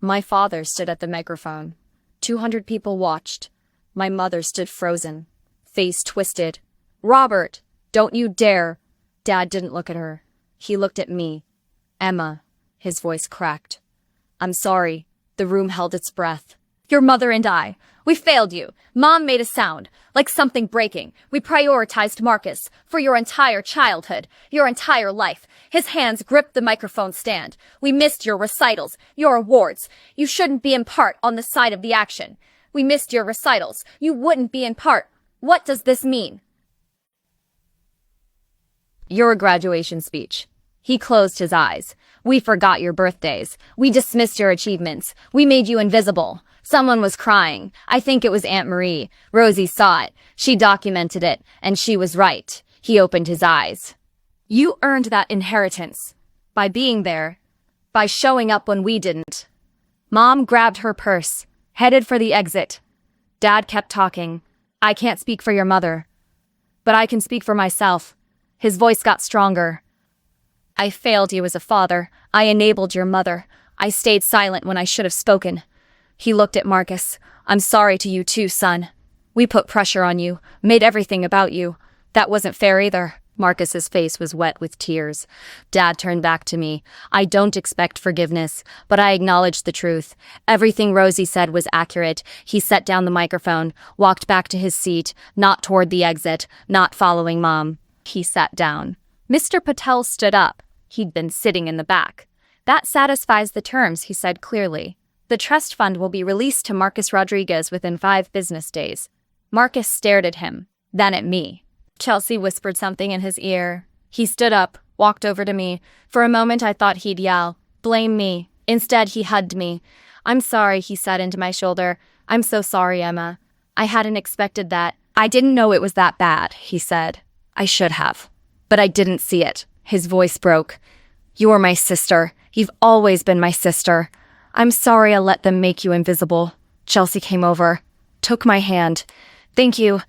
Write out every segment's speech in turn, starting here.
My father stood at the microphone. 200 people watched. My mother stood frozen, face twisted. "Robert, don't you dare!" Dad didn't look at her. He looked at me. "Emma," his voice cracked. "I'm sorry." The room held its breath. "Your mother and I, we failed you. Mom made a sound, like something breaking. We prioritized Marcus for your entire childhood, your entire life." His hands gripped the microphone stand. "We missed your recitals, your awards. You shouldn't be in part on the side of the action. We missed your recitals. You wouldn't be in part. What does this mean?" "Your graduation speech." He closed his eyes. "We forgot your birthdays. We dismissed your achievements. We made you invisible." Someone was crying. I think it was Aunt Marie. Rosie saw it. She documented it, and she was right. He opened his eyes. "You earned that inheritance. By being there. By showing up when we didn't." Mom grabbed her purse, headed for the exit. Dad kept talking. "I can't speak for your mother, but I can speak for myself." His voice got stronger. "I failed you as a father. I enabled your mother. I stayed silent when I should have spoken." He looked at Marcus. "I'm sorry to you too, son. We put pressure on you, made everything about you. That wasn't fair either." Marcus's face was wet with tears. Dad turned back to me. "I don't expect forgiveness, but I acknowledge the truth. Everything Rosie said was accurate." He set down the microphone, walked back to his seat, not toward the exit, not following Mom. He sat down. Mr. Patel stood up. He'd been sitting in the back. "That satisfies the terms," he said clearly. "The trust fund will be released to Marcus Rodriguez within 5 business days." Marcus stared at him, then at me. Chelsea whispered something in his ear. He stood up, walked over to me. For a moment I thought he'd yell, "Blame me." Instead, he hugged me. "I'm sorry," he said into my shoulder. "I'm so sorry, Emma. I hadn't expected that." "I didn't know it was that bad," he said. "I should have. But I didn't see it." His voice broke. "You're my sister. You've always been my sister. I'm sorry I let them make you invisible." Chelsea came over, took my hand. "Thank you,"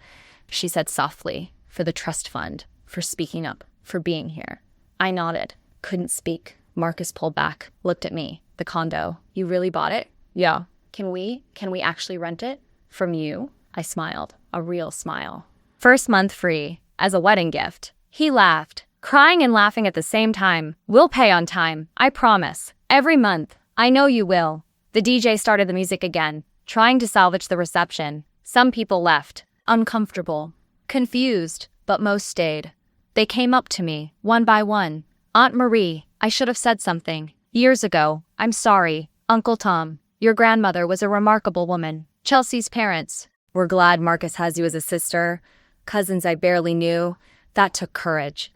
she said softly, "for the trust fund, for speaking up, for being here." I nodded, couldn't speak. Marcus pulled back, looked at me. "The condo. You really bought it?" "Yeah." Can we actually rent it?" "From you?" I smiled, a real smile. "First month free, as a wedding gift." He laughed, crying and laughing at the same time. "We'll pay on time, I promise. Every month. I know you will." The DJ started the music again, trying to salvage the reception. Some people left, uncomfortable, confused, but most stayed. They came up to me, one by one. "Aunt Marie, I should have said something. Years ago, I'm sorry. Uncle Tom, your grandmother was a remarkable woman. Chelsea's parents. We're glad Marcus has you as a sister. Cousins I barely knew. That took courage."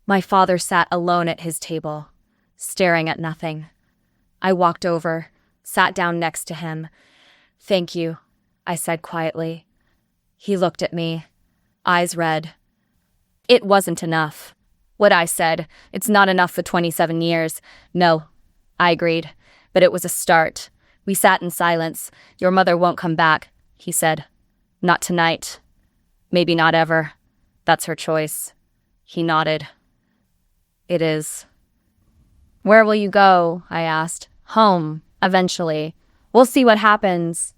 My father sat alone at his table, staring at nothing. I walked over, sat down next to him. "Thank you," I said quietly. He looked at me, eyes red. It wasn't enough. What I said, "It's not enough for 27 years. No," I agreed, but it was a start. We sat in silence. "Your mother won't come back," he said. "Not tonight. Maybe not ever. That's her choice." He nodded. "It is." "Where will you go?" I asked. "Home, eventually. We'll see what happens."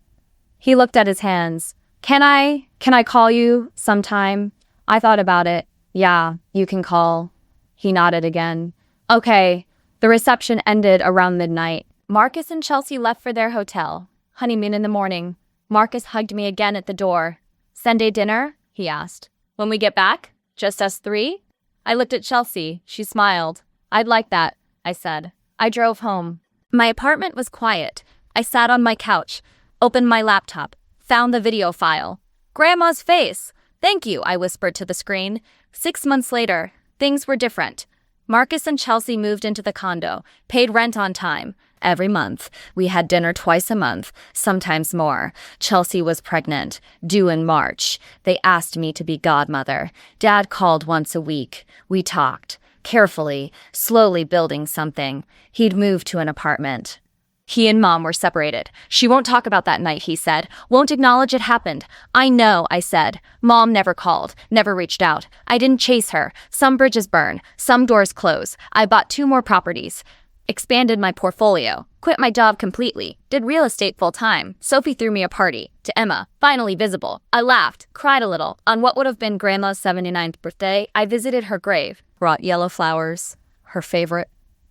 He looked at his hands. Can I call you sometime?" I thought about it. "Yeah, you can call." He nodded again. "Okay." The reception ended around midnight. Marcus and Chelsea left for their hotel. Honeymoon in the morning. Marcus hugged me again at the door. "Sunday dinner?" he asked. "When we get back? Just us 3? I looked at Chelsea. She smiled. "I'd like that," I said. I drove home. My apartment was quiet. I sat on my couch, opened my laptop, found the video file. "Grandma's face!" "Thank you," I whispered to the screen. 6 months later, things were different. Marcus and Chelsea moved into the condo, paid rent on time. Every month, we had dinner twice a month, sometimes more. Chelsea was pregnant, due in March. They asked me to be godmother. Dad called once a week. We talked, carefully, slowly building something. He'd moved to an apartment. He and Mom were separated. "She won't talk about that night," he said. "Won't acknowledge it happened." "I know," I said. "Mom never called, never reached out. I didn't chase her. Some bridges burn, some doors close. I bought 2 more properties. Expanded my portfolio. quit my job completely, did real estate full-time. Sophie threw me a party. To Emma, finally visible. I laughed, cried a little. On what would have been Grandma's 79th birthday, I visited her grave. Brought yellow flowers, her favorite.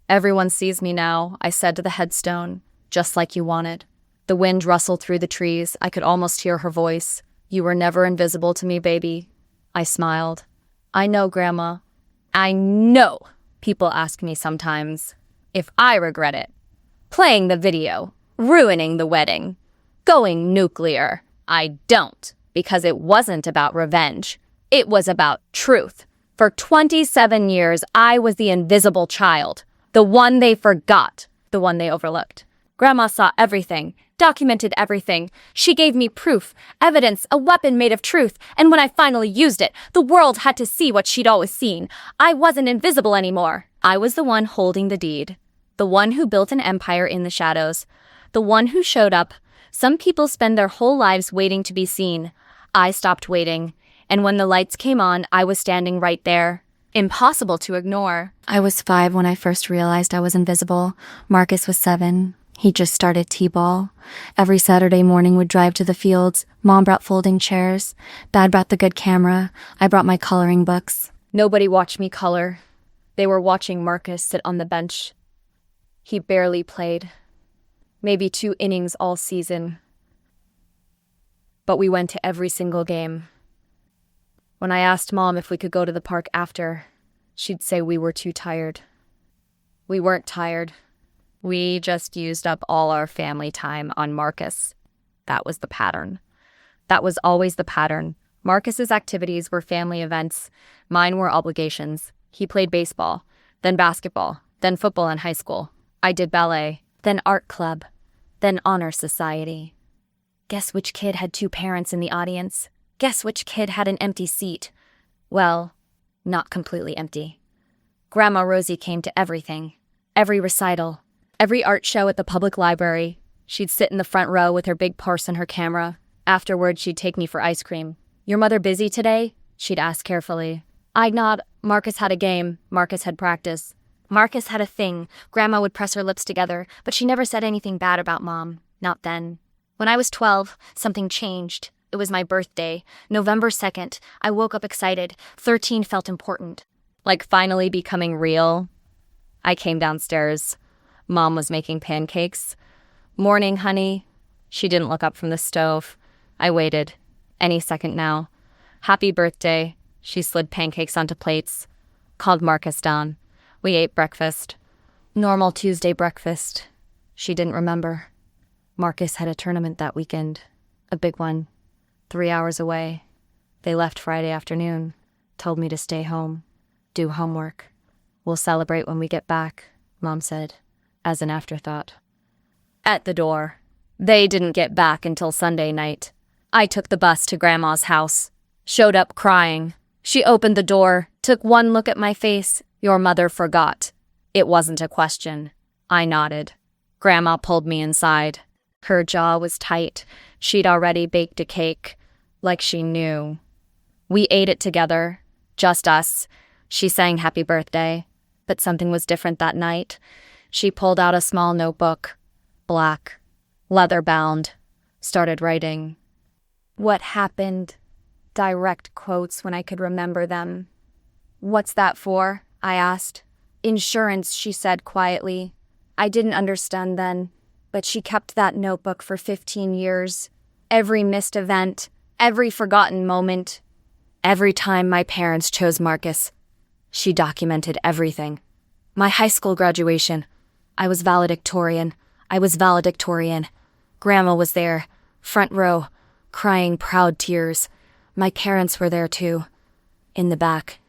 Everyone sees me now, I said to the headstone, just like you wanted. The wind rustled through the trees. I could almost hear her voice. You were never invisible to me, baby. I smiled. I know, Grandma. I know. People ask me sometimes if I regret it. Playing the video, ruining the wedding, going nuclear. I don't, because it wasn't about revenge. It was about truth. For 27 years, I was the invisible child, the one they forgot, the one they overlooked. Grandma saw everything, documented everything. She gave me proof, evidence, a weapon made of truth, and when I finally used it, the world had to see what she'd always seen. I wasn't invisible anymore. I was the one holding the deed, the one who built an empire in the shadows, the one who showed up. Some people spend their whole lives waiting to be seen. I stopped waiting, and when the lights came on, I was standing right there. Impossible to ignore. I was 5 when I first realized I was invisible. Marcus was 7. He just started t-ball. Every Saturday morning would drive to the fields. Mom brought folding chairs. Dad brought the good camera. I brought my coloring books. Nobody watched me color. They were watching Marcus sit on the bench. He barely played. Maybe 2 innings all season. But we went to every single game. When I asked Mom if we could go to the park after, she'd say we were too tired. We weren't tired. We just used up all our family time on Marcus. That was the pattern. That was always the pattern. Marcus's activities were family events. Mine were obligations. He played baseball, then basketball, then football in high school. I did ballet, then art club, then honor society. Guess which kid had 2 parents in the audience? Guess which kid had an empty seat? Well, not completely empty. Grandma Rosie came to everything. Every recital. Every art show at the public library. She'd sit in the front row with her big purse and her camera. Afterward, she'd take me for ice cream. Your mother busy today? She'd ask carefully. I'd nod. Marcus had a game. Marcus had practice. Marcus had a thing. Grandma would press her lips together, but she never said anything bad about Mom. Not then. When I was 12, something changed. It was my birthday, November 2nd. I woke up excited. 13 felt important. Like finally becoming real. I came downstairs. Mom was making pancakes. Morning, honey. She didn't look up from the stove. I waited. Any second now. Happy birthday. She slid pancakes onto plates. Called Marcus down. We ate breakfast. Normal Tuesday breakfast. She didn't remember. Marcus had a tournament that weekend. A big one. 3 hours away. They left Friday afternoon. Told me to stay home. Do homework. We'll celebrate when we get back, Mom said, as an afterthought. At the door. They didn't get back until Sunday night. I took the bus to Grandma's house. Showed up crying. She opened the door, took one look at my face. Your mother forgot. It wasn't a question. I nodded. Grandma pulled me inside. Her jaw was tight. She'd already baked a cake, like she knew. We ate it together, just us. She sang happy birthday, but something was different that night. She pulled out a small notebook, black, leather-bound, started writing. What happened? Direct quotes when I could remember them. What's that for? I asked. Insurance, she said quietly. I didn't understand then, but she kept that notebook for 15 years. Every missed event, every forgotten moment, every time my parents chose Marcus. She documented everything. My high school graduation. I was valedictorian. Grandma was there, front row, crying proud tears. My parents were there too, in the back.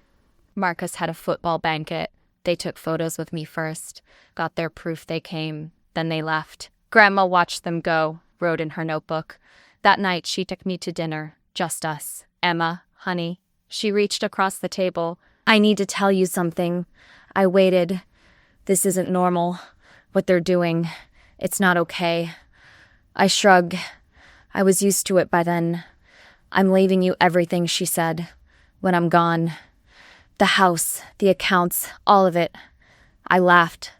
Marcus had a football banquet. They took photos with me first, got their proof they came, then they left. Grandma watched them go, wrote in her notebook. That night she took me to dinner, just us. Emma, honey. She reached across the table. I need to tell you something. I waited. This isn't normal. What they're doing. It's not okay. I shrugged. I was used to it by then. I'm leaving you everything, she said, when I'm gone. The house, the accounts, all of it. I laughed.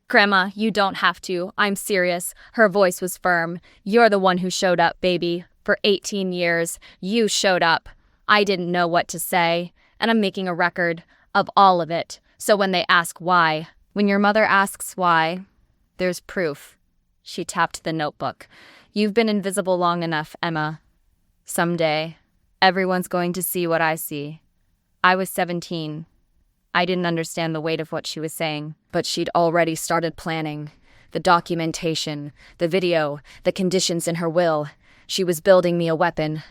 Grandma, you don't have to. I'm serious. Her voice was firm. You're the one who showed up, baby. For 18 years, you showed up. I didn't know what to say, and I'm making a record of all of it. So when they ask why, when your mother asks why, there's proof. She tapped the notebook. You've been invisible long enough, Emma. Someday, everyone's going to see what I see. I was 17. I didn't understand the weight of what she was saying, but she'd already started planning. The documentation, the video, the conditions in her will. She was building me a weapon.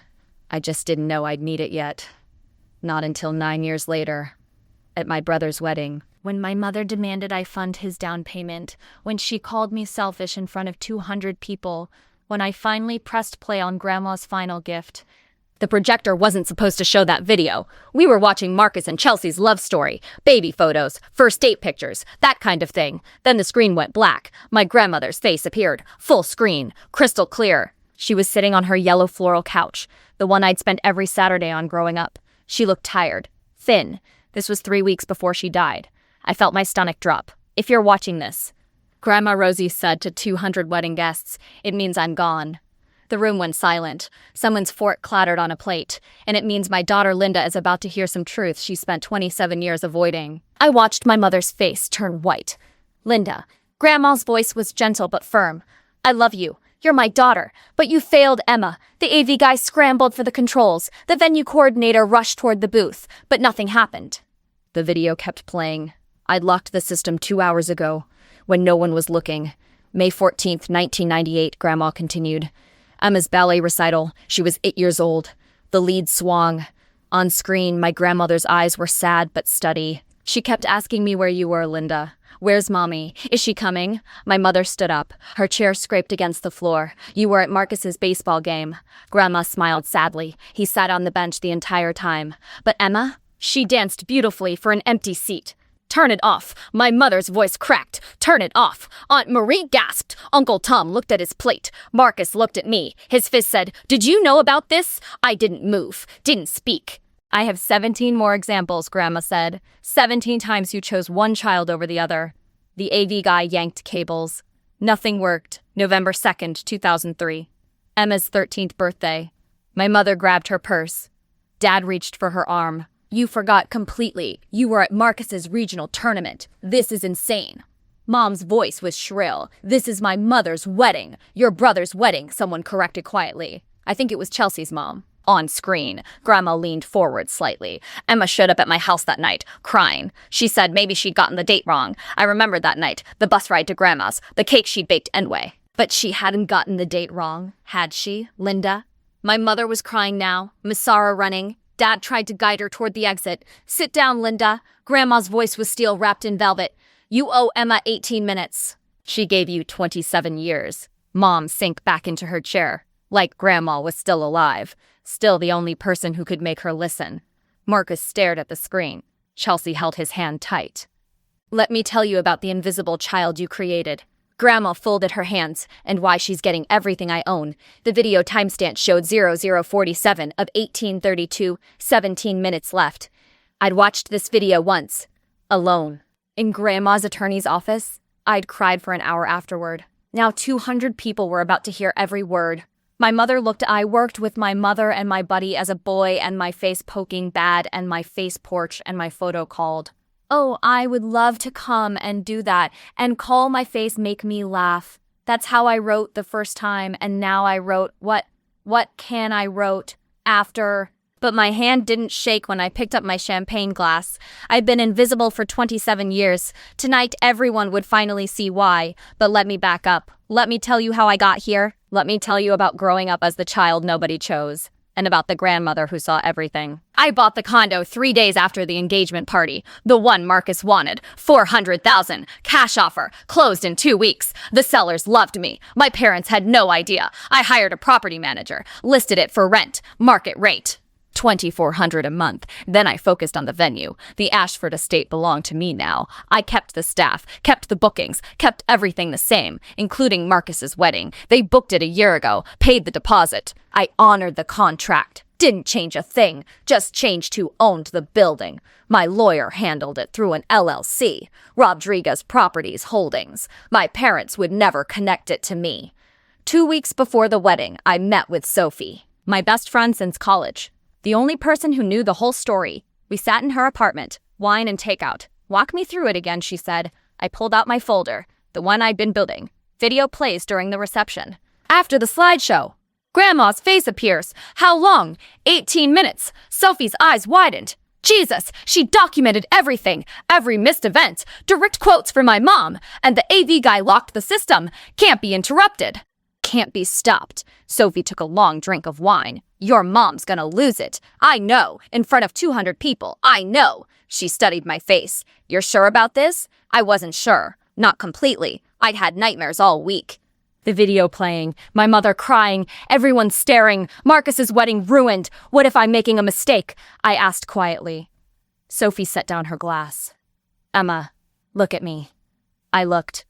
I just didn't know I'd need it yet. Not until 9 years later, at my brother's wedding. When my mother demanded I fund his down payment, when she called me selfish in front of 200 people, when I finally pressed play on Grandma's final gift. The projector wasn't supposed to show that video. We were watching Marcus and Chelsea's love story, baby photos, first date pictures, that kind of thing. Then the screen went black. My grandmother's face appeared, full screen, crystal clear. She was sitting on her yellow floral couch, the one I'd spent every Saturday on growing up. She looked tired, thin. This was 3 weeks before she died. I felt my stomach drop. If you're watching this, Grandma Rosie said to 200 wedding guests, it means I'm gone. The room went silent. Someone's fork clattered on a plate, and it means my daughter Linda is about to hear some truth she spent 27 years avoiding. I watched my mother's face turn white. Linda. Grandma's voice was gentle but firm. I love you. You're my daughter. But you failed, Emma. The AV guy scrambled for the controls. The venue coordinator rushed toward the booth, but nothing happened. The video kept playing. I'd locked the system 2 hours ago, when no one was looking. May 14th, 1998, Grandma continued. Emma's ballet recital. She was 8 years old. The lead swung. On screen, my grandmother's eyes were sad but steady. She kept asking me where you were, Linda. Where's Mommy? Is she coming? My mother stood up. Her chair scraped against the floor. You were at Marcus's baseball game. Grandma smiled sadly. He sat on the bench the entire time. But Emma? She danced beautifully for an empty seat. Turn it off. My mother's voice cracked. Turn it off. Aunt Marie gasped. Uncle Tom looked at his plate. Marcus looked at me. His fist said, Did you know about this? I didn't move. Didn't speak. I have 17 more examples, Grandma said. 17 times you chose one child over the other. The AV guy yanked cables. Nothing worked. November 2nd, 2003. Emma's 13th birthday. My mother grabbed her purse. Dad reached for her arm. You forgot completely. You were at Marcus's regional tournament. This is insane. Mom's voice was shrill. This is my mother's wedding. Your brother's wedding, someone corrected quietly. I think it was Chelsea's mom. On screen, Grandma leaned forward slightly. Emma showed up at my house that night, crying. She said maybe she'd gotten the date wrong. I remembered that night, the bus ride to Grandma's, the cake she'd baked anyway. But she hadn't gotten the date wrong, had she, Linda? My mother was crying now, Miss Sarah running. Dad tried to guide her toward the exit. Sit down, Linda. Grandma's voice was steel wrapped in velvet. You owe Emma 18 minutes. She gave you 27 years. Mom sank back into her chair, like Grandma was still alive, still the only person who could make her listen. Marcus stared at the screen. Chelsea held his hand tight. Let me tell you about the invisible child you created. Grandma folded her hands, and why she's getting everything I own. The video timestamp showed 0047 of 1832, 17 minutes left. I'd watched this video once, alone. In Grandma's attorney's office, I'd cried for an hour afterward. Now 200 people were about to hear every word. My mother looked. I worked with my mother and my buddy as a boy, and my face poking bad, and my face porch, and my photo called. Oh, I would love to come and do that, and call my face make me laugh. That's how I wrote the first time, and now I wrote what can I wrote after. But my hand didn't shake when I picked up my champagne glass. I'd been invisible for 27 years. Tonight everyone would finally see why. But let me back up. Let me tell you how I got here. Let me tell you about growing up as the child nobody chose. And about the grandmother who saw everything. I bought the condo 3 days after the engagement party. The one Marcus wanted. $400,000. Cash offer. Closed in 2 weeks. The sellers loved me. My parents had no idea. I hired a property manager. Listed it for rent. Market rate. $2,400 a month. Then I focused on the venue. The Ashford estate belonged to me now. I kept the staff, kept the bookings, kept everything the same, including Marcus's wedding. They booked it a year ago, paid the deposit. I honored the contract. Didn't change a thing, just changed who owned the building. My lawyer handled it through an LLC, Rodriguez Properties Holdings. My parents would never connect it to me. 2 weeks before the wedding, I met with Sophie, my best friend since college. The only person who knew the whole story. We sat in her apartment, wine and takeout. Walk me through it again, she said. I pulled out my folder, the one I'd been building. Video plays during the reception. After the slideshow, Grandma's face appears. How long? 18 minutes. Sophie's eyes widened. Jesus, she documented everything, every missed event. Direct quotes from my mom. And the AV guy locked the system. Can't be interrupted. Can't be stopped. Sophie took a long drink of wine. Your mom's gonna lose it. I know. In front of 200 people. I know. She studied my face. You're sure about this? I wasn't sure. Not completely. I'd had nightmares all week. The video playing, my mother crying, everyone staring, Marcus's wedding ruined. What if I'm making a mistake? I asked quietly. Sophie set down her glass. Emma, look at me. I looked.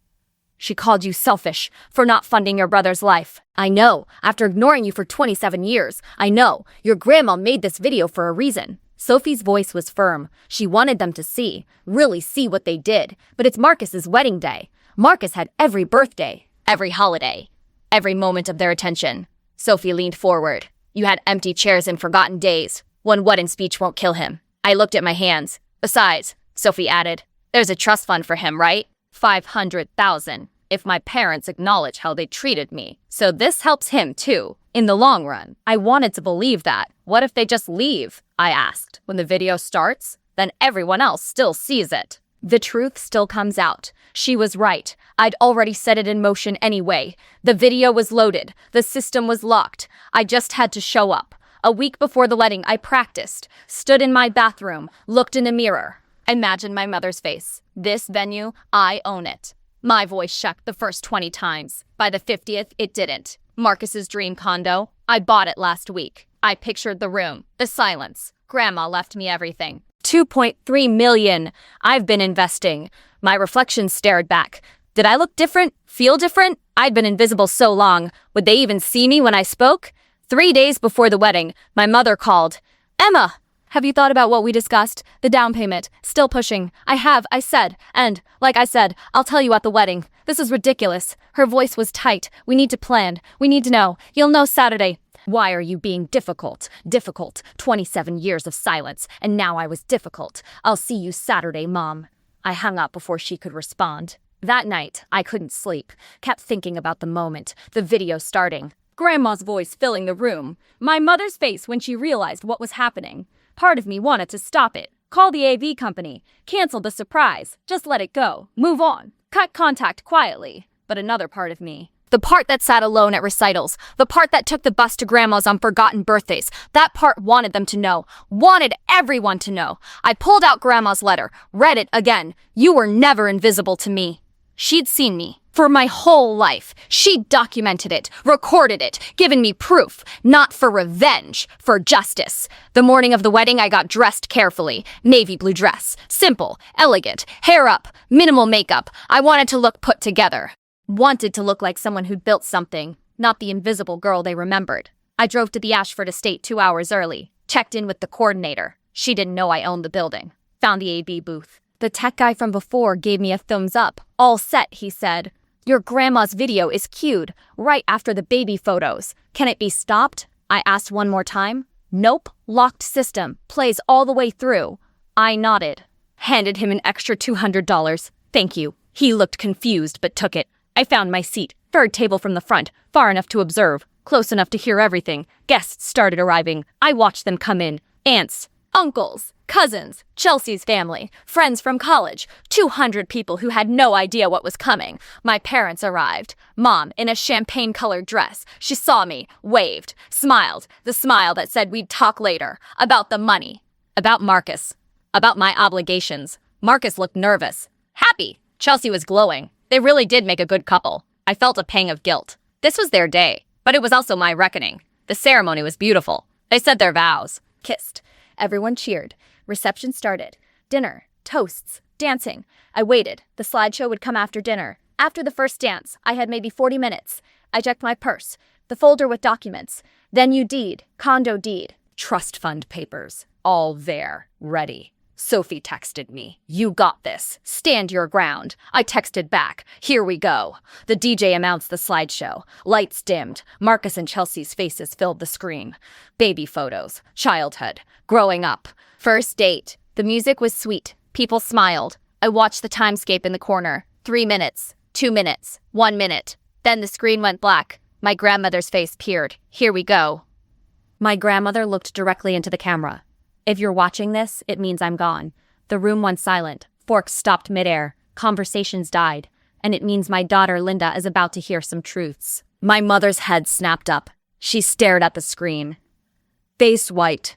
She called you selfish for not funding your brother's life. I know, after ignoring you for 27 years. I know, your grandma made this video for a reason. Sophie's voice was firm. She wanted them to see, really see what they did. But it's Marcus's wedding day. Marcus had every birthday. Every holiday, every moment of their attention. Sophie leaned forward. You had empty chairs and forgotten days. One wedding speech won't kill him. I looked at my hands. Besides, Sophie added, there's a trust fund for him, right? 500,000. If my parents acknowledge how they treated me. So this helps him too, in the long run. I wanted to believe that. What if they just leave? I asked. When the video starts, then everyone else still sees it. The truth still comes out. She was right. I'd already set it in motion anyway. The video was loaded. The system was locked. I just had to show up. A week before the wedding, I practiced, stood in my bathroom, looked in the mirror. Imagine my mother's face. This venue, I own it. My voice shook the first 20 times. By the 50th, it didn't. Marcus's dream condo, I bought it last week. I pictured the room, the silence. Grandma left me everything. 2.3 million. I've been investing. My reflection stared back. Did I look different? Feel different? I'd been invisible so long. Would they even see me when I spoke? 3 days before the wedding, my mother called. Emma, have you thought about what we discussed? The down payment. Still pushing. I have, I said. And, like I said, I'll tell you at the wedding. This is ridiculous. Her voice was tight. We need to plan. We need to know. You'll know Saturday. Why are you being difficult? Difficult. 27 years of silence, and now I was difficult. I'll see you Saturday, Mom. I hung up before she could respond. That night, I couldn't sleep. Kept thinking about the moment, the video starting. Grandma's voice filling the room. My mother's face when she realized what was happening. Part of me wanted to stop it. Call the AV company. Cancel the surprise. Just let it go. Move on. Cut contact quietly. But another part of me, the part that sat alone at recitals, the part that took the bus to Grandma's on forgotten birthdays, that part wanted them to know, wanted everyone to know. I pulled out Grandma's letter, read it again. You were never invisible to me. She'd seen me for my whole life. She'd documented it, recorded it, given me proof, not for revenge, for justice. The morning of the wedding, I got dressed carefully. Navy blue dress, simple, elegant, hair up, minimal makeup. I wanted to look put together. Wanted to look like someone who'd built something, not the invisible girl they remembered. I drove to the Ashford estate 2 hours early, checked in with the coordinator. She didn't know I owned the building. Found the AB booth. The tech guy from before gave me a thumbs up. All set, he said. Your grandma's video is queued, right after the baby photos. Can it be stopped? I asked one more time. Nope, locked system, plays all the way through. I nodded. Handed him an extra $200. Thank you. He looked confused, but took it. I found my seat, third table from the front, far enough to observe, close enough to hear everything. Guests started arriving. I watched them come in. Aunts, uncles, cousins, Chelsea's family, friends from college, 200 people who had no idea what was coming. My parents arrived. Mom, in a champagne-colored dress. She saw me, waved, smiled, the smile that said we'd talk later, about the money, about Marcus, about my obligations. Marcus looked nervous. Happy. Chelsea was glowing. They really did make a good couple. I felt a pang of guilt. This was their day, but it was also my reckoning. The ceremony was beautiful. They said their vows. Kissed. Everyone cheered. Reception started. Dinner. Toasts. Dancing. I waited. The slideshow would come after dinner. After the first dance, I had maybe 40 minutes. I checked my purse. The folder with documents. Then you deed. Condo deed. Trust fund papers. All there. Ready. Sophie texted me. You got this. Stand your ground. I texted back. Here we go. The DJ announced the slideshow. Lights dimmed. Marcus and Chelsea's faces filled the screen. Baby photos. Childhood. Growing up. First date. The music was sweet. People smiled. I watched the timescape in the corner. 3 minutes. 2 minutes. 1 minute. Then the screen went black. My grandmother's face peered. Here we go. My grandmother looked directly into the camera. If you're watching this, it means I'm gone. The room went silent. Forks stopped midair. Conversations died. And it means my daughter Linda is about to hear some truths. My mother's head snapped up. She stared at the screen. Face white.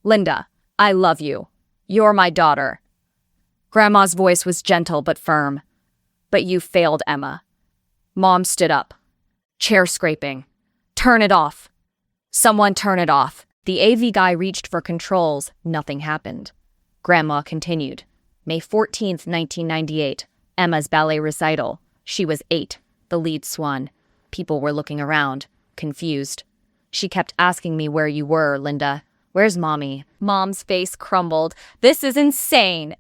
Linda, I love you. You're my daughter. Grandma's voice was gentle but firm. But you failed, Emma. Mom stood up. Chair scraping. Turn it off. Someone turn it off. The AV guy reached for controls. Nothing happened. Grandma continued. May 14th, 1998. Emma's ballet recital. She was 8, the lead swan. People were looking around, confused. She kept asking me where you were, Linda. Where's Mommy? Mom's face crumbled. This is insane.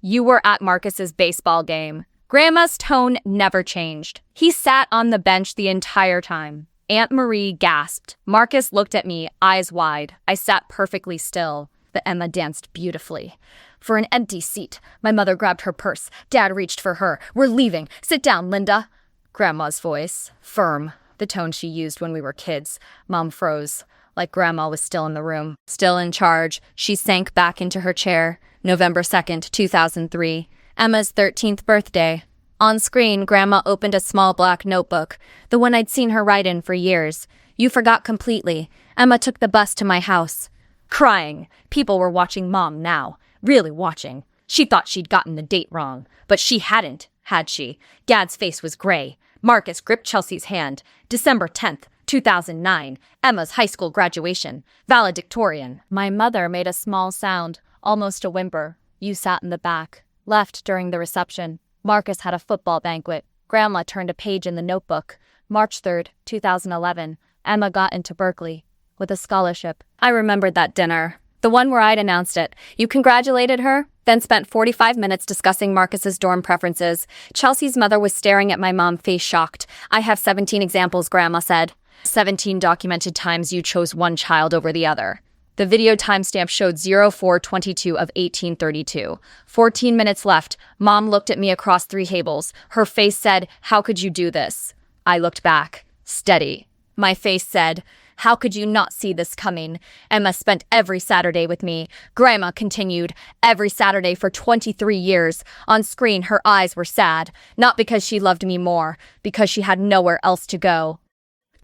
You were at Marcus's baseball game. Grandma's tone never changed. He sat on the bench the entire time. Aunt Marie gasped. Marcus looked at me, eyes wide. I sat perfectly still, but Emma danced beautifully. For an empty seat, my mother grabbed her purse. Dad reached for her. We're leaving. Sit down, Linda. Grandma's voice, firm, the tone she used when we were kids. Mom froze, like Grandma was still in the room. Still in charge, she sank back into her chair. November 2nd, 2003. Emma's 13th birthday. On screen, Grandma opened a small black notebook, the one I'd seen her write in for years. You forgot completely. Emma took the bus to my house. Crying. People were watching Mom now. Really watching. She thought she'd gotten the date wrong. But she hadn't, had she? Dad's face was gray. Marcus gripped Chelsea's hand. December 10th, 2009. Emma's high school graduation. Valedictorian. My mother made a small sound, almost a whimper. You sat in the back. Left during the reception. Marcus had a football banquet. Grandma turned a page in the notebook. March 3rd, 2011. Emma got into Berkeley with a scholarship. I remembered that dinner. The one where I'd announced it. You congratulated her, then spent 45 minutes discussing Marcus's dorm preferences. Chelsea's mother was staring at my mom, face shocked. I have 17 examples, Grandma said. 17 documented times you chose one child over the other. The video timestamp showed 04/22 of 1832. 14 minutes left. Mom looked at me across 3 tables. Her face said, how could you do this? I looked back. Steady. My face said, how could you not see this coming? Emma spent every Saturday with me. Grandma continued, every Saturday for 23 years. On screen, her eyes were sad. Not because she loved me more, because she had nowhere else to go.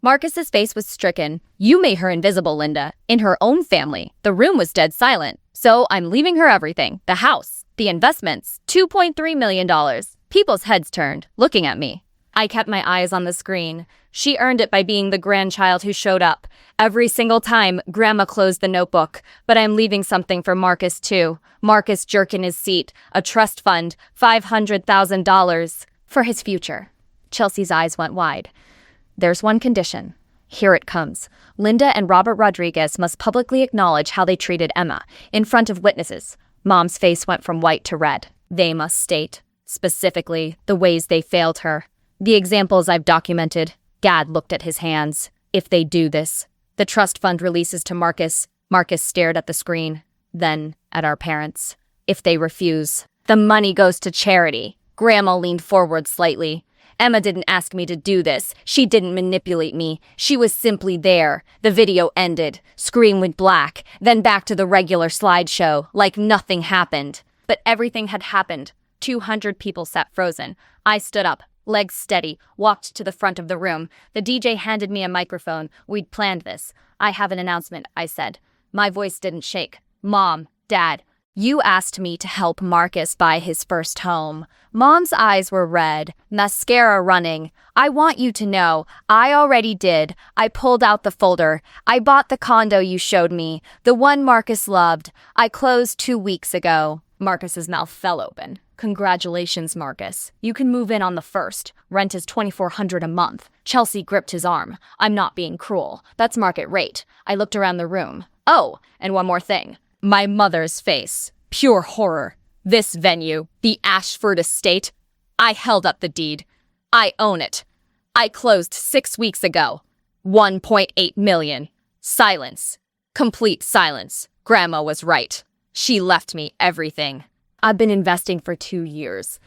Marcus's face was stricken. You made her invisible, Linda. In her own family. The room was dead silent. So I'm leaving her everything. The house. The investments. $2.3 million. People's heads turned, looking at me. I kept my eyes on the screen. She earned it by being the grandchild who showed up. Every single time, Grandma closed the notebook. But I'm leaving something for Marcus, too. Marcus jerked in his seat. A trust fund. $500,000. For his future. Chelsea's eyes went wide. There's one condition. Here it comes. Linda and Robert Rodriguez must publicly acknowledge how they treated Emma, in front of witnesses. Mom's face went from white to red. They must state, specifically, the ways they failed her. The examples I've documented. Gad looked at his hands. If they do this, the trust fund releases to Marcus. Marcus stared at the screen, then at our parents. If they refuse, the money goes to charity. Grandma leaned forward slightly. Emma didn't ask me to do this. She didn't manipulate me. She was simply there. The video ended. Screen went black. Then back to the regular slideshow, like nothing happened. But everything had happened. 200 people sat frozen. I stood up, legs steady, walked to the front of the room. The DJ handed me a microphone. We'd planned this. I have an announcement, I said. My voice didn't shake. Mom, Dad, you asked me to help Marcus buy his first home. Mom's eyes were red, mascara running. I want you to know, I already did. I pulled out the folder. I bought the condo you showed me, the one Marcus loved. I closed 2 weeks ago. Marcus's mouth fell open. Congratulations, Marcus. You can move in on the 1st. Rent is $2,400 a month. Chelsea gripped his arm. I'm not being cruel. That's market rate. I looked around the room. Oh, and one more thing. My mother's face. Pure horror. This venue, the Ashford Estate. I held up the deed. I own it. I closed 6 weeks ago. 1.8 million. Silence. Complete silence. Grandma was right. She left me everything. I've been investing for 2 years.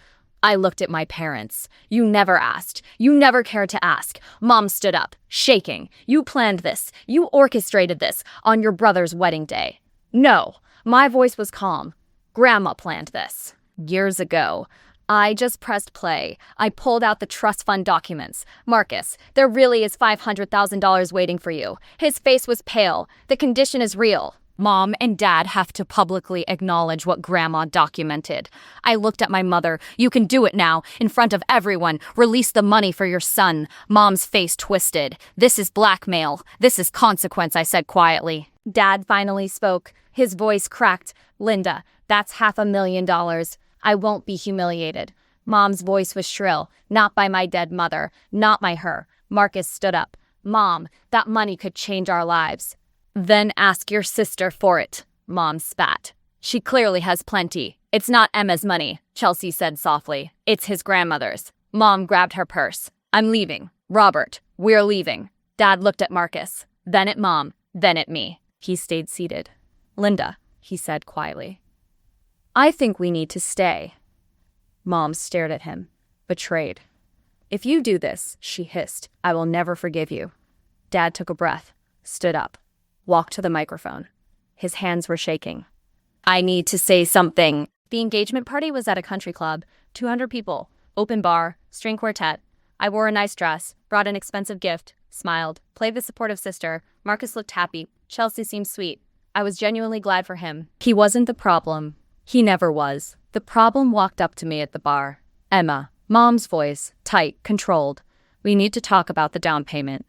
I looked at my parents. You never asked. You never cared to ask. Mom stood up, shaking. You planned this. You orchestrated this on your brother's wedding day. No, my voice was calm. Grandma planned this. Years ago. I just pressed play. I pulled out the trust fund documents. Marcus, there really is $500,000 waiting for you. His face was pale. The condition is real. Mom and Dad have to publicly acknowledge what Grandma documented. I looked at my mother. You can do it now, in front of everyone. Release the money for your son. Mom's face twisted. This is blackmail. This is consequence, I said quietly. Dad finally spoke. His voice cracked. Linda, that's $500,000. I won't be humiliated. Mom's voice was shrill. Not by my dead mother. Not by her. Marcus stood up. Mom, that money could change our lives. Then ask your sister for it. Mom spat. She clearly has plenty. It's not Emma's money, Chelsea said softly. It's his grandmother's. Mom grabbed her purse. I'm leaving. Robert, we're leaving. Dad looked at Marcus. Then at Mom. Then at me. He stayed seated. Linda, he said quietly. I think we need to stay. Mom stared at him, betrayed. If you do this, she hissed, I will never forgive you. Dad took a breath, stood up, walked to the microphone. His hands were shaking. I need to say something. The engagement party was at a country club, 200 people, open bar, string quartet. I wore a nice dress, brought an expensive gift, smiled, played the supportive sister. Marcus looked happy. Chelsea seemed sweet. I was genuinely glad for him. He wasn't the problem. He never was. The problem walked up to me at the bar. Emma, Mom's voice, tight, controlled. We need to talk about the down payment.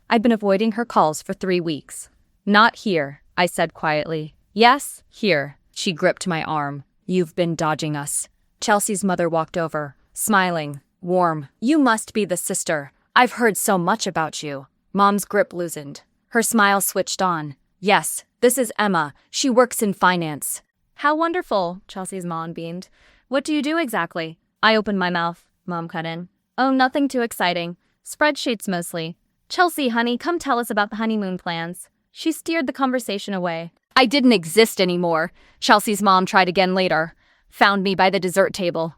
I'd been avoiding her calls for 3 weeks. Not here, I said quietly. Yes, here. She gripped my arm. You've been dodging us. Chelsea's mother walked over, smiling, warm. You must be the sister. I've heard so much about you. Mom's grip loosened. Her smile switched on. Yes, this is Emma. She works in finance. How wonderful, Chelsea's mom beamed. What do you do exactly? I opened my mouth. Mom cut in. Oh, nothing too exciting. Spreadsheets mostly. Chelsea, honey, come tell us about the honeymoon plans. She steered the conversation away. I didn't exist anymore. Chelsea's mom tried again later. Found me by the dessert table.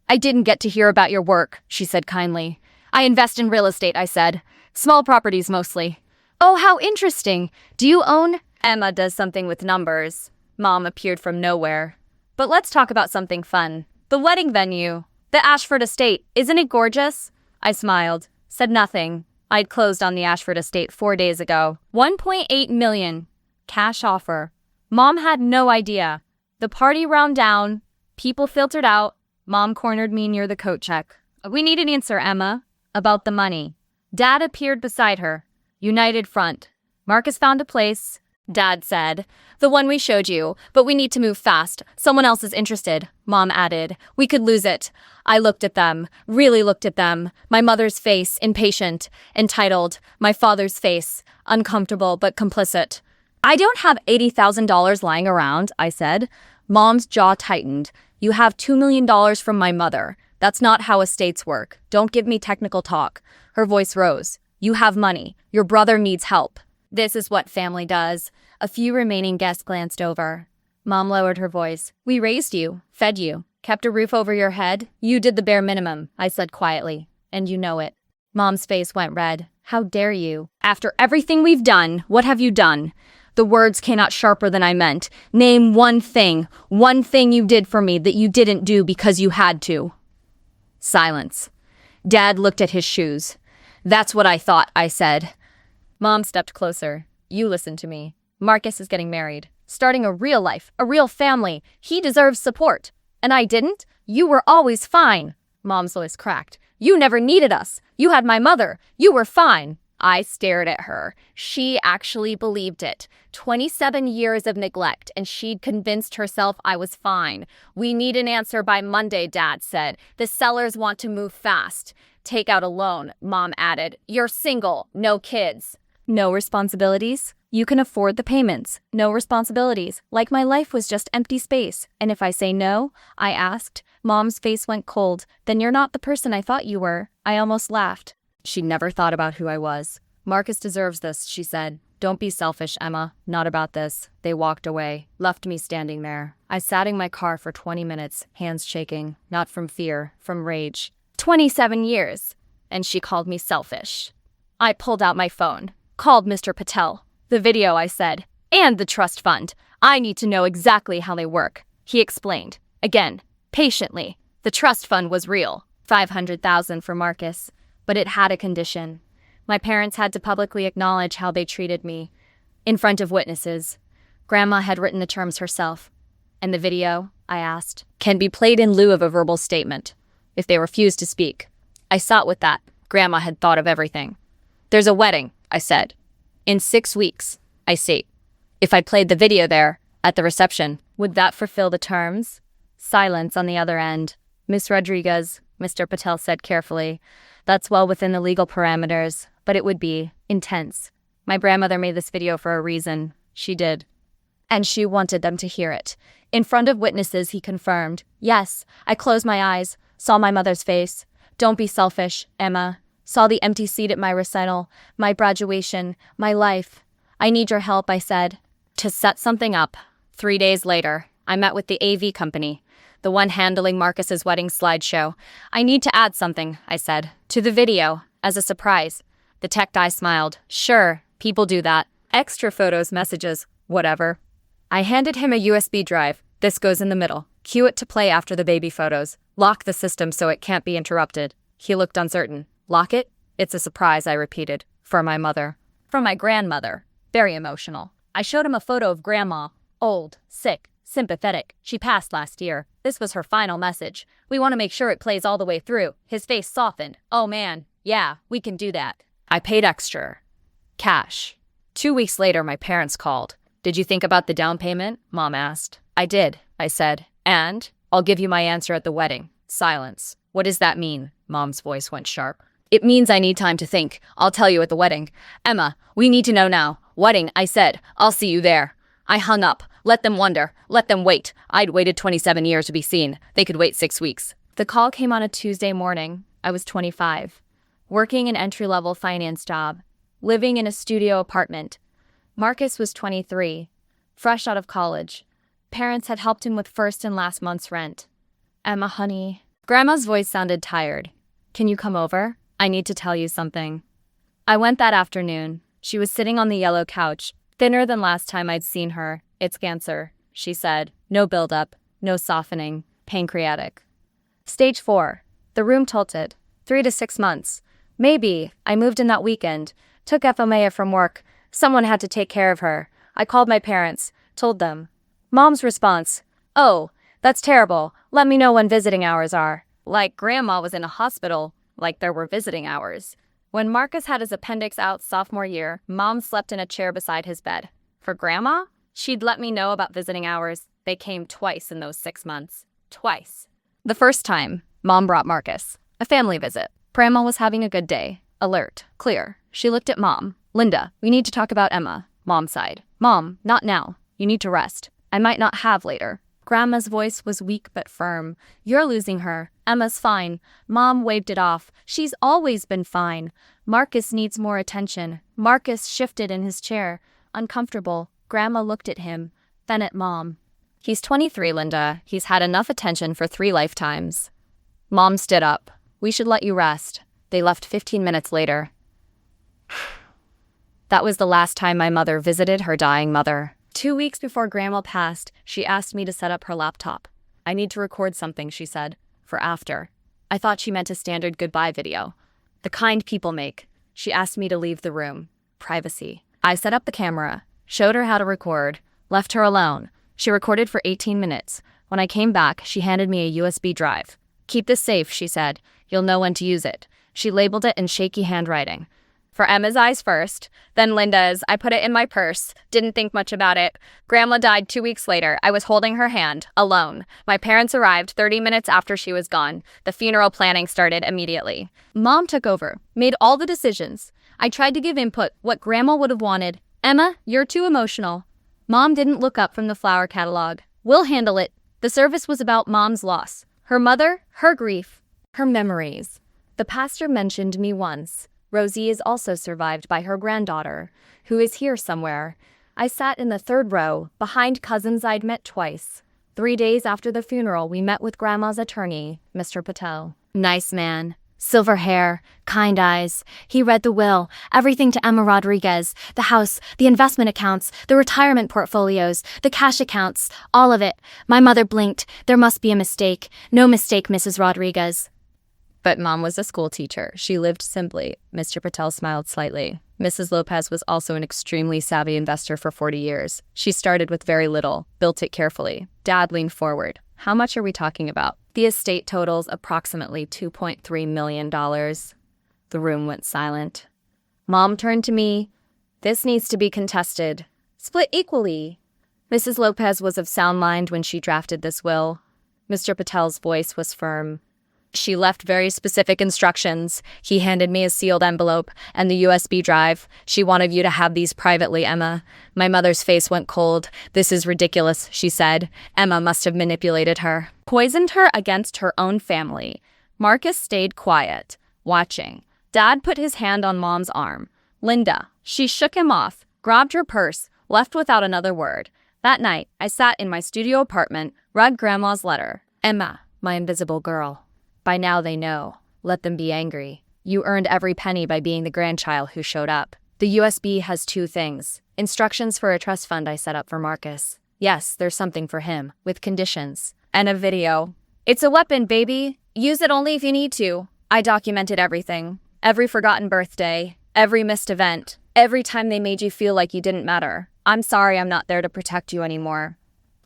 I didn't get to hear about your work, she said kindly. I invest in real estate, I said. Small properties mostly. Oh, how interesting. Do you own? Emma does something with numbers. Mom appeared from nowhere. But let's talk about something fun. The wedding venue. The Ashford Estate. Isn't it gorgeous? I smiled. Said nothing. I'd closed on the Ashford Estate 4 days ago. 1.8 million. Cash offer. Mom had no idea. The party wound down. People filtered out. Mom cornered me near the coat check. We need an answer, Emma. About the money. Dad appeared beside her. United front. Marcus found a place. Dad said, the one we showed you, but we need to move fast. Someone else is interested. Mom added, we could lose it. I looked at them, really looked at them. My mother's face, impatient, entitled. My father's face, uncomfortable but complicit. I don't have $80,000 lying around, I said. Mom's jaw tightened. You have $2 million from my mother. That's not how estates work. Don't give me technical talk. Her voice rose. You have money. Your brother needs help. This is what family does. A few remaining guests glanced over. Mom lowered her voice. We raised you, fed you, kept a roof over your head. You did the bare minimum, I said quietly. And you know it. Mom's face went red. How dare you? After everything we've done, what have you done? The words came out sharper than I meant. Name one thing you did for me that you didn't do because you had to. Silence. Dad looked at his shoes. That's what I thought, I said. Mom stepped closer. You listen to me. Marcus is getting married. Starting a real life, a real family. He deserves support. And I didn't? You were always fine. Mom's voice cracked. You never needed us. You had my mother. You were fine. I stared at her. She actually believed it. 27 years of neglect, and she'd convinced herself I was fine. We need an answer by Monday, Dad said. The sellers want to move fast. Take out a loan, Mom added. You're single, no kids. No responsibilities? You can afford the payments. No responsibilities. Like my life was just empty space. And if I say no? I asked. Mom's face went cold. Then you're not the person I thought you were. I almost laughed. She never thought about who I was. Marcus deserves this, she said. Don't be selfish, Emma. Not about this. They walked away, left me standing there. I sat in my car for 20 minutes, hands shaking, not from fear, from rage. 27 years. And she called me selfish. I pulled out my phone, called Mr. Patel. The video, I said, and the trust fund. I need to know exactly how they work. He explained. Again, patiently. The trust fund was real. $500,000 for Marcus. But it had a condition. My parents had to publicly acknowledge how they treated me. In front of witnesses. Grandma had written the terms herself. And the video, I asked, can be played in lieu of a verbal statement. If they refuse to speak. I sat with that. Grandma had thought of everything. There's a wedding, I said. In 6 weeks, I say. If I played the video there, at the reception, would that fulfill the terms? Silence on the other end. Miss Rodriguez, Mr. Patel said carefully. That's well within the legal parameters, but it would be intense. My grandmother made this video for a reason. She did. And she wanted them to hear it. In front of witnesses, he confirmed. Yes, I closed my eyes, saw my mother's face. Don't be selfish, Emma. Saw the empty seat at my recital, my graduation, my life. I need your help, I said. To set something up. 3 days later, I met with the AV company, the one handling Marcus's wedding slideshow. I need to add something, I said, to the video, as a surprise. The tech guy smiled. Sure, people do that. Extra photos, messages, whatever. I handed him a USB drive. This goes in the middle. Cue it to play after the baby photos. Lock the system so it can't be interrupted. He looked uncertain. Lock it? It's a surprise, I repeated. For my mother. For my grandmother. Very emotional. I showed him a photo of Grandma. Old, sick, sympathetic. She passed last year. This was her final message. We want to make sure it plays all the way through. His face softened. Oh man, yeah, we can do that. I paid extra. Cash. 2 weeks later, my parents called. Did you think about the down payment? Mom asked. I did, I said. And? I'll give you my answer at the wedding. Silence. What does that mean? Mom's voice went sharp. It means I need time to think. I'll tell you at the wedding. Emma, we need to know now. Wedding, I said. I'll see you there. I hung up. Let them wonder. Let them wait. I'd waited 27 years to be seen. They could wait 6 weeks. The call came on a Tuesday morning. I was 25. Working an entry-level finance job. Living in a studio apartment. Marcus was 23. Fresh out of college. Parents had helped him with first and last month's rent. Emma, honey. Grandma's voice sounded tired. Can you come over? I need to tell you something. I went that afternoon. She was sitting on the yellow couch, thinner than last time I'd seen her. It's cancer, she said. No buildup, no softening, pancreatic. Stage 4. The room tilted. 3 to 6 months. Maybe. I moved in that weekend. Took FMA from work. Someone had to take care of her. I called my parents. Told them. Mom's response. Oh, that's terrible. Let me know when visiting hours are. Like Grandma was in a hospital. Like there were visiting hours. When Marcus had his appendix out sophomore year, Mom slept in a chair beside his bed. For Grandma, she'd let me know about visiting hours. They came twice in those 6 months. Twice. The first time, Mom brought Marcus. A family visit. Grandma was having a good day. Alert. Clear. She looked at Mom. Linda, we need to talk about Emma. Mom sighed. Mom, not now. You need to rest. I might not have later. Grandma's voice was weak but firm. You're losing her. Emma's fine. Mom waved it off. She's always been fine. Marcus needs more attention. Marcus shifted in his chair. Uncomfortable. Grandma looked at him, then at Mom. He's 23, Linda. He's had enough attention for 3 lifetimes. Mom stood up. We should let you rest. They left 15 minutes later. That was the last time my mother visited her dying mother. 2 weeks before Grandma passed, she asked me to set up her laptop. I need to record something, she said, for after. I thought she meant a standard goodbye video. The kind people make. She asked me to leave the room. Privacy. I set up the camera, showed her how to record, left her alone. She recorded for 18 minutes. When I came back, she handed me a USB drive. Keep this safe, she said. You'll know when to use it. She labeled it in shaky handwriting. For Emma's eyes first, then Linda's. I put it in my purse, didn't think much about it. Grandma died 2 weeks later. I was holding her hand, alone. My parents arrived 30 minutes after she was gone. The funeral planning started immediately. Mom took over, made all the decisions. I tried to give input, what Grandma would have wanted. Emma, you're too emotional. Mom didn't look up from the flower catalog. We'll handle it. The service was about Mom's loss. Her mother, her grief, her memories. The pastor mentioned me once. Rosie is also survived by her granddaughter, who is here somewhere. I sat in the third row, behind cousins I'd met twice. 3 days after the funeral, we met with Grandma's attorney, Mr. Patel. Nice man. Silver hair, kind eyes. He read the will, everything to Emma Rodriguez, the house, the investment accounts, the retirement portfolios, the cash accounts, all of it. My mother blinked. There must be a mistake. No mistake, Mrs. Rodriguez. But Mom was a school teacher. She lived simply. Mr. Patel smiled slightly. Mrs. Lopez was also an extremely savvy investor for 40 years. She started with very little, built it carefully. Dad leaned forward. How much are we talking about? The estate totals approximately $2.3 million. The room went silent. Mom turned to me. This needs to be contested. Split equally. Mrs. Lopez was of sound mind when she drafted this will. Mr. Patel's voice was firm. She left very specific instructions. He handed me a sealed envelope and the USB drive. She wanted you to have these privately, Emma. My mother's face went cold. This is ridiculous, she said. Emma must have manipulated her. Poisoned her against her own family. Marcus stayed quiet, watching. Dad put his hand on Mom's arm. Linda. She shook him off, grabbed her purse, left without another word. That night, I sat in my studio apartment, read Grandma's letter. Emma, my invisible girl. By now they know. Let them be angry. You earned every penny by being the grandchild who showed up. The USB has 2 things. Instructions for a trust fund I set up for Marcus. Yes, there's something for him, with conditions. And a video. It's a weapon, baby. Use it only if you need to. I documented everything. Every forgotten birthday. Every missed event. Every time they made you feel like you didn't matter. I'm sorry I'm not there to protect you anymore.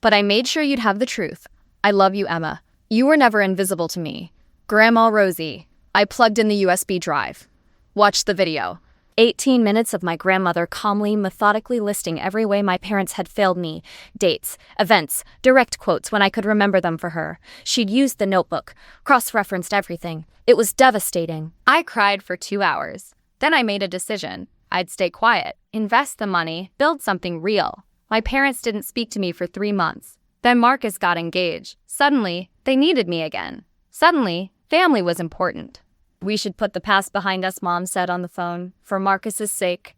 But I made sure you'd have the truth. I love you, Emma. You were never invisible to me. Grandma Rosie. I plugged in the USB drive. Watched the video. 18 minutes of my grandmother calmly, methodically listing every way my parents had failed me. Dates, events, direct quotes when I could remember them for her. She'd used the notebook, cross-referenced everything. It was devastating. I cried for 2 hours. Then I made a decision. I'd stay quiet, invest the money, build something real. My parents didn't speak to me for 3 months. Then Marcus got engaged. Suddenly, they needed me again. Suddenly, family was important. We should put the past behind us, Mom said on the phone, for Marcus's sake.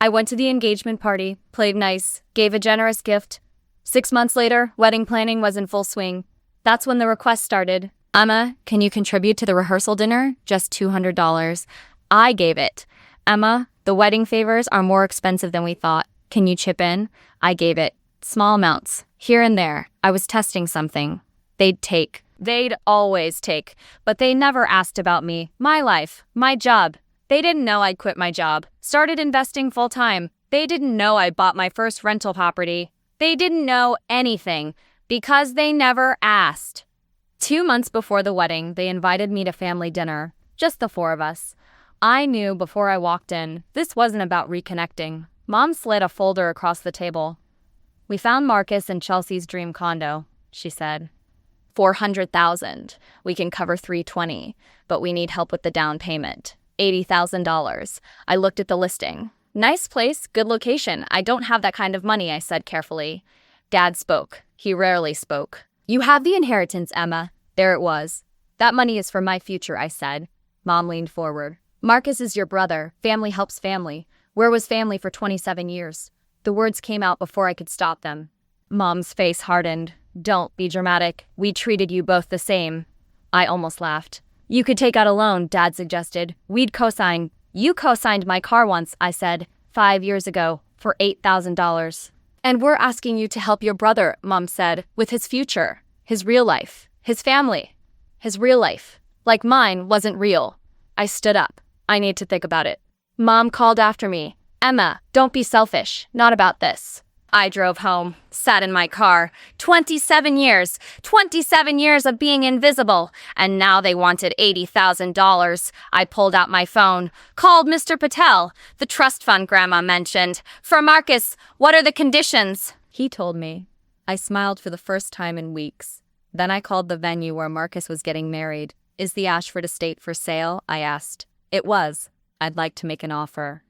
I went to the engagement party, played nice, gave a generous gift. 6 months later, wedding planning was in full swing. That's when the request started. Emma, can you contribute to the rehearsal dinner? Just $200. I gave it. Emma, the wedding favors are more expensive than we thought. Can you chip in? I gave it. Small amounts, here and there. I was testing something. They'd always take, but they never asked about me, my life, my job. They didn't know I'd quit my job, started investing full-time. They didn't know I bought my first rental property. They didn't know anything, because they never asked. 2 months before the wedding, they invited me to family dinner, just the 4 of us. I knew before I walked in, this wasn't about reconnecting. Mom slid a folder across the table. We found Marcus in Chelsea's dream condo, she said. $400,000. We can cover $320, but we need help with the down payment. $80,000. I looked at the listing. Nice place, good location. I don't have that kind of money, I said carefully. Dad spoke. He rarely spoke. You have the inheritance, Emma. There it was. That money is for my future, I said. Mom leaned forward. Marcus is your brother. Family helps family. Where was family for 27 years? The words came out before I could stop them. Mom's face hardened. Don't be dramatic. We treated you both the same. I almost laughed. You could take out a loan, Dad suggested. We'd co-sign. You co-signed my car once, I said, 5 years ago, for $8,000. And we're asking you to help your brother, Mom said, with his future, his real life, his family. His real life, like mine, wasn't real. I stood up. I need to think about it. Mom called after me. Emma, don't be selfish. Not about this. I drove home, sat in my car. 27 years. 27 years of being invisible. And now they wanted $80,000. I pulled out my phone, called Mr. Patel, the trust fund Grandma mentioned. For Marcus, what are the conditions? He told me. I smiled for the first time in weeks. Then I called the venue where Marcus was getting married. Is the Ashford estate for sale? I asked. It was. I'd like to make an offer.